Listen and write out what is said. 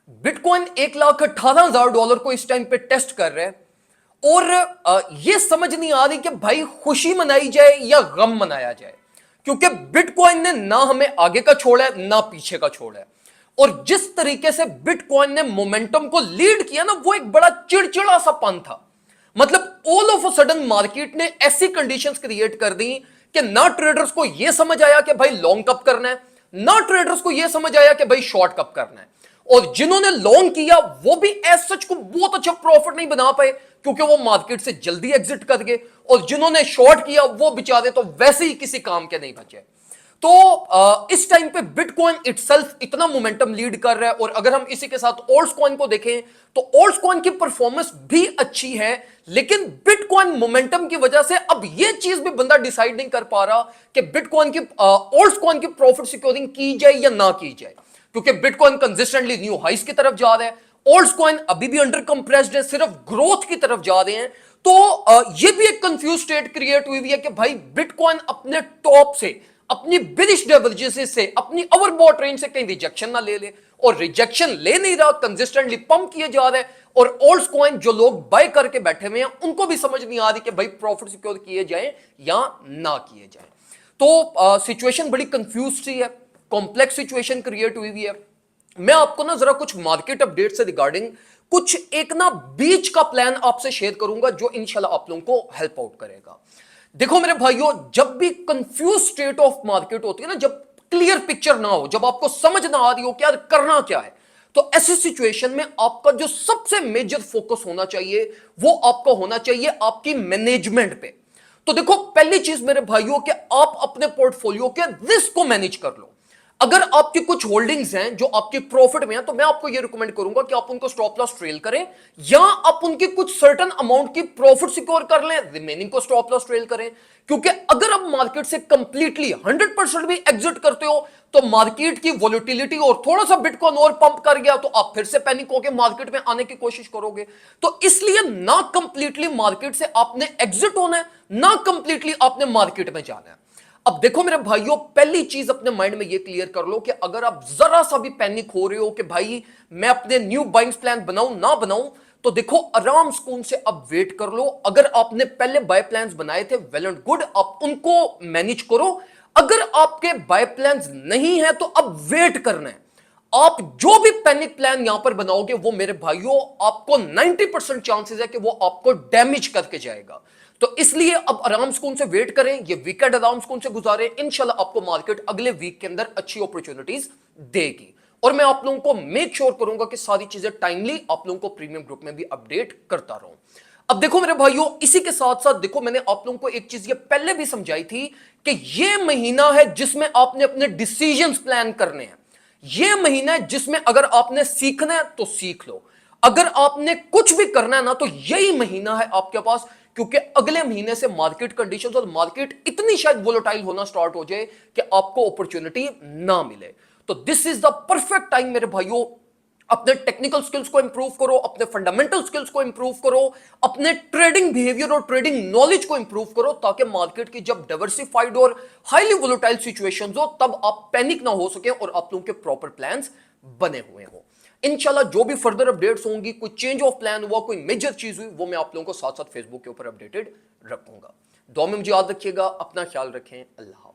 Bitcoin 1,18,000 को इस time पे टेस्ट कर रहे हैं और ये समझ नहीं आ रही कि भाई खुशी मनाई जाए या गम मनाया जाए, क्योंकि बिटकॉइन ने ना हमें आगे का छोड़ा है ना पीछे का छोड़ा है। और जिस तरीके से बिटकॉइन ने मोमेंटम को लीड किया ना, वो एक बड़ा चिड़चिड़ा सा पन था। मतलब all of a sudden market ने ऐसी कंडीशंस क्रिएट कर दी कि ना ट्रेडर्स को यह समझ आया कि भाई लॉन्ग कब करना है, ना ट्रेडर्स को यह समझ आया कि भाई शॉर्ट कब करना है। और जिन्होंने लॉन्ग किया वो भी एज सच को बहुत अच्छा प्रॉफिट नहीं बना पाए, क्योंकि वो मार्केट से जल्दी एग्जिट कर गए। और जिन्होंने शॉर्ट किया वो बेचारे तो वैसे ही किसी काम के नहीं बचे। तो इस टाइम पे बिटकॉइन इटसेल्फ इतना मोमेंटम लीड कर रहा है। और अगर हम इसी के साथ ऑल्ट्स कॉइन को देखें तो ऑल्ट्स कॉइन की परफॉर्मेंस भी अच्छी है, लेकिन बिटकॉइन मोमेंटम की वजह से अब यह चीज भी बंदा डिसाइड नहीं कर पा रहा कि बिटकॉइन की ऑल्ट्स कॉइन की प्रॉफिट सिक्योरिंग की जाए या ना की जाए, क्योंकि बिटकॉइन कंसिस्टेंटली न्यू हाइस की तरफ जा रहा है, ऑल्ट्स कॉइन अभी भी अंडर कंप्रेस्ड है, सिर्फ ग्रोथ की तरफ जा रहे हैं। तो ये भी एक कंफ्यूज स्टेट क्रिएट हुई है कि भाई बिटकॉइन अपने टॉप से, अपनी बिलिश डाइवर्जेंस से, अपनी ओवरबॉट रेंज से कहीं रिजेक्शन ना ले ले, और रिजेक्शन ले नहीं रहा, कंसिस्टेंटली पंप किए जा रहे हैं। और ऑल्ट्स कॉइन जो लोग बाय करके बैठे हुए हैं उनको भी समझ नहीं आ रही कि भाई प्रॉफिट सिक्योर किए जाए या ना किए जाए। तो सिचुएशन बड़ी कंफ्यूज सी है, कॉम्प्लेक्स सिचुएशन क्रिएट हुई है। मैं आपको ना जरा कुछ मार्केट अपडेट से रिगार्डिंग कुछ एक ना बीच का प्लान आपसे शेयर करूंगा जो इंशाल्लाह आप लोगों को हेल्प आउट करेगा। देखो मेरे भाइयों, जब भी कंफ्यूज स्टेट ऑफ मार्केट होती है ना, जब क्लियर पिक्चर ना हो, जब आपको समझ ना आ रही हो कि यार करना क्या है, तो ऐसी सिचुएशन में आपका जो सबसे मेजर फोकस होना चाहिए वो आपका होना चाहिए आपकी मैनेजमेंट पे। तो देखो पहली चीज मेरे भाइयों कि आप अपने पोर्टफोलियो के रिस्क को मैनेज कर लो। अगर आपकी कुछ होल्डिंग्स हैं जो आपकी प्रॉफिट में हैं, तो मैं आपको यह रिकमेंड करूंगा कि आप उनको स्टॉप लॉस ट्रेल करें, या आप उनकी कुछ सर्टेन अमाउंट की प्रॉफिट सिक्योर कर लें, रिमेनिंग को स्टॉप लॉस ट्रेल करें। क्योंकि अगर आप मार्केट से कंप्लीटली 100% भी एग्जिट करते हो तो मार्केट की वोलेटिलिटी और थोड़ा सा बिटकॉइन और पंप कर गया तो आप फिर से पैनिक होकर मार्केट में आने की कोशिश करोगे। तो इसलिए ना कंप्लीटली मार्केट से आपने एग्जिट होना है, ना कंप्लीटली आपने मार्केट में जाना है। अब देखो मेरे भाइयों, पहली चीज अपने माइंड में यह क्लियर कर लो कि अगर आप जरा सा भी पैनिक हो रहे हो कि भाई मैं अपने न्यू बाइंग प्लान बनाऊं ना बनाऊं, तो देखो आराम सुकून से अब वेट कर लो। अगर आपने पहले बाय प्लान्स बनाए थे वेल एंड गुड, आप उनको मैनेज करो। अगर आपके बाय प्लान्स नहीं है तो अब वेट करना है। आप जो भी पैनिक प्लान यहां पर बनाओगे वो मेरे भाइयों आपको 90% चांसेस है कि वो आपको डैमेज करके जाएगा। तो इसलिए अब आराम सुकून से वेट करें, ये वीकेंड आराम सुकून से गुजारें, इंशाल्लाह आपको मार्केट अगले वीक के अंदर अच्छी अपॉर्चुनिटीज देगी। और मैं आप लोगों को मेक श्योर करूंगा कि सारी चीजें टाइमली आप लोगों को प्रीमियम ग्रुप में भी अपडेट करता रहूं। अब देखो मेरे भाइयों, इसी के साथ साथ देखो मैंने आप लोगों को एक चीज ये पहले भी समझाई थी कि ये महीना है जिसमें आपने अपने डिसीजंस प्लान करने हैं। ये महीना है जिसमें अगर आपने सीखना है तो सीख लो, अगर आपने कुछ भी करना है ना तो यही महीना है आपके पास। क्योंकि अगले महीने से मार्केट कंडीशंस और मार्केट इतनी शायद वोलेटाइल होना स्टार्ट हो जाए कि आपको अपॉर्चुनिटी ना मिले। तो this is the perfect time मेरे भाइयों, अपने टेक्निकल स्किल्स को इंप्रूव करो, अपने फंडामेंटल स्किल्स को इंप्रूव करो, अपने ट्रेडिंग बिहेवियर और ट्रेडिंग नॉलेज को इंप्रूव करो, ताकि मार्केट की जब डाइवर्सिफाइड और हाईली वोलेटाइल सिचुएशंस हो तब आप पैनिक ना हो सके और आप लोगों के प्रॉपर प्लान्स बने हुए हो। इंशाल्लाह जो भी फर्दर अपडेट्स होंगी, कोई चेंज ऑफ प्लान हुआ, कोई मेजर चीज हुई, वो मैं आप लोगों को साथ साथ फेसबुक के ऊपर अपडेटेड रखूंगा। दुआ में मुझे याद रखिएगा, अपना ख्याल रखें, अल्लाह।